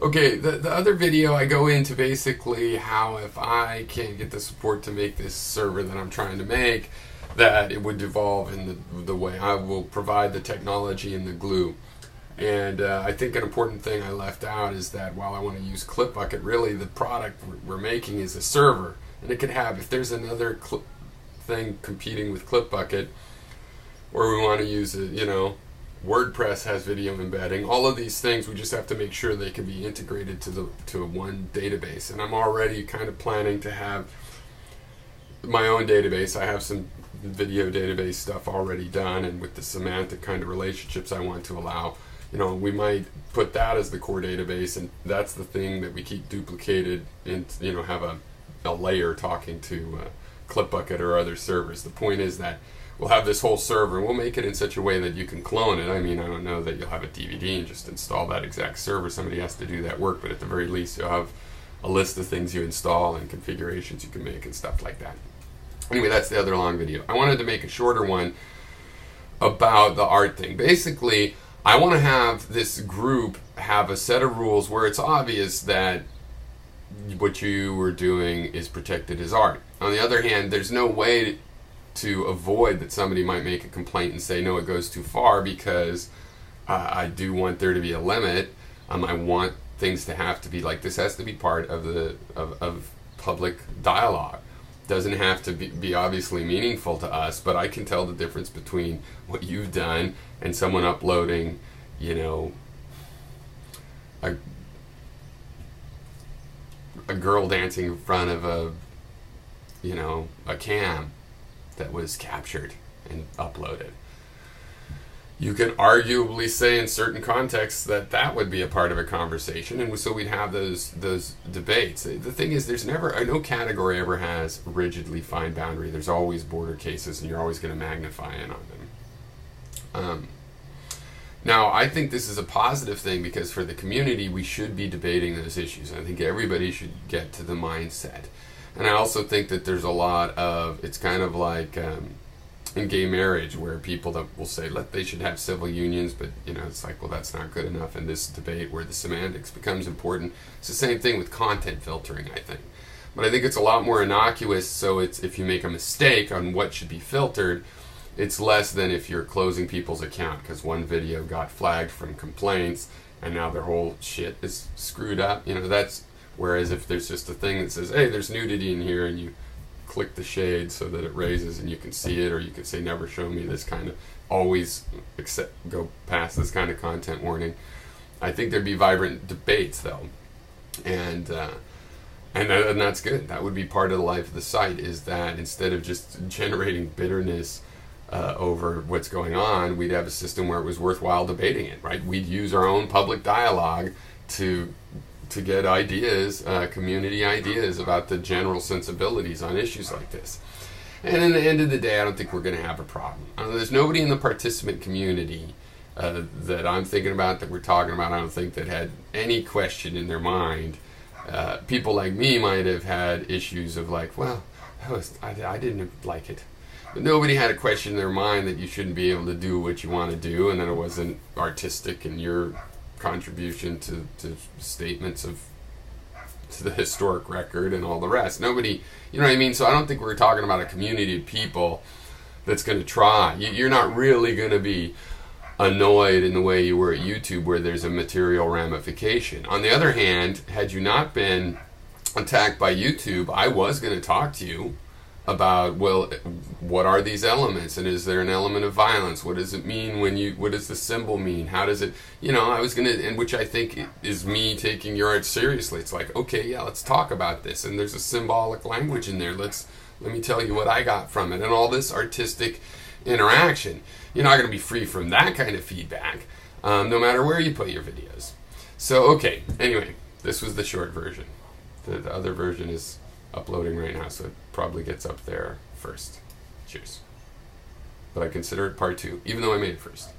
Okay, the other video I go into basically how if I can't get the support to make this server that I'm trying to make, that it would devolve in the way I will provide the technology and the glue. And I think an important thing I left out is that while I want to use ClipBucket, really the product we're making is a server. And it could have, if there's another thing competing with ClipBucket, or we want to use it, WordPress has video embedding. All of these things, we just have to make sure they can be integrated to one database. And I'm already kind of planning to have my own database. I have some video database stuff already done, and with the semantic kind of relationships I want to allow, we might put that as the core database, and that's the thing that we keep duplicated and have a layer talking to ClipBucket or other servers. The point is that we'll have this whole server, and we'll make it in such a way that you can clone it. I mean, I don't know that you'll have a DVD and just install that exact server. Somebody has to do that work, but at the very least, you'll have a list of things you install and configurations you can make and stuff like that. Anyway, that's the other long video. I wanted to make a shorter one about the art thing. Basically, I want to have this group have a set of rules where it's obvious that what you were doing is protected as art. On the other hand, there's no way to avoid that somebody might make a complaint and say, no, it goes too far, because I do want there to be a limit. I want things to have to be like, this has to be part of of public dialogue. Doesn't have to be obviously meaningful to us, but I can tell the difference between what you've done and someone uploading, a girl dancing in front of a cam that was captured and uploaded. You can arguably say in certain contexts that would be a part of a conversation, and so we'd have those debates. The thing is, no category ever has rigidly fine boundary. There's always border cases, and you're always going to magnify in on them. Now, I think this is a positive thing, because for the community, we should be debating those issues. I think everybody should get to the mindset. And I also think that there's a lot of, it's kind of like in gay marriage, where people that will say they should have civil unions, but it's like, well, that's not good enough. In this debate where the semantics becomes important, it's the same thing with content filtering, I think. But I think it's a lot more innocuous, so it's, if you make a mistake on what should be filtered, it's less than if you're closing people's account because one video got flagged from complaints and now their whole shit is screwed up. That's, whereas if there's just a thing that says, hey, there's nudity in here, and you click the shade so that it raises and you can see it, or you can say, never show me this kind of, always go past this kind of content warning. I think there'd be vibrant debates, though, and that's good. That would be part of the life of the site, is that instead of just generating bitterness over what's going on, we'd have a system where it was worthwhile debating it, right? We'd use our own public dialogue to get ideas, community ideas about the general sensibilities on issues like this. And in the end of the day, I don't think we're going to have a problem. There's nobody in the participant community that I'm thinking about, that we're talking about, I don't think, that had any question in their mind. People like me might have had issues of like, well, I didn't like it. But nobody had a question in their mind that you shouldn't be able to do what you want to do, and that it wasn't artistic in your contribution to statements to the historic record and all the rest. Nobody, you know what I mean? So I don't think we're talking about a community of people that's going to try. You're not really going to be annoyed in the way you were at YouTube, where there's a material ramification. On the other hand, had you not been attacked by YouTube, I was going to talk to you about, well, what are these elements, and is there an element of violence? What does it mean what does the symbol mean? How does it, I was going to, and which I think is me taking your art seriously. It's like, okay, yeah, let's talk about this, and there's a symbolic language in there. Let me tell you what I got from it, and all this artistic interaction. You're not going to be free from that kind of feedback, no matter where you put your videos. So, okay, anyway, this was the short version. The other version is uploading right now, so it probably gets up there first. Cheers. But I consider it part 2, even though I made it first.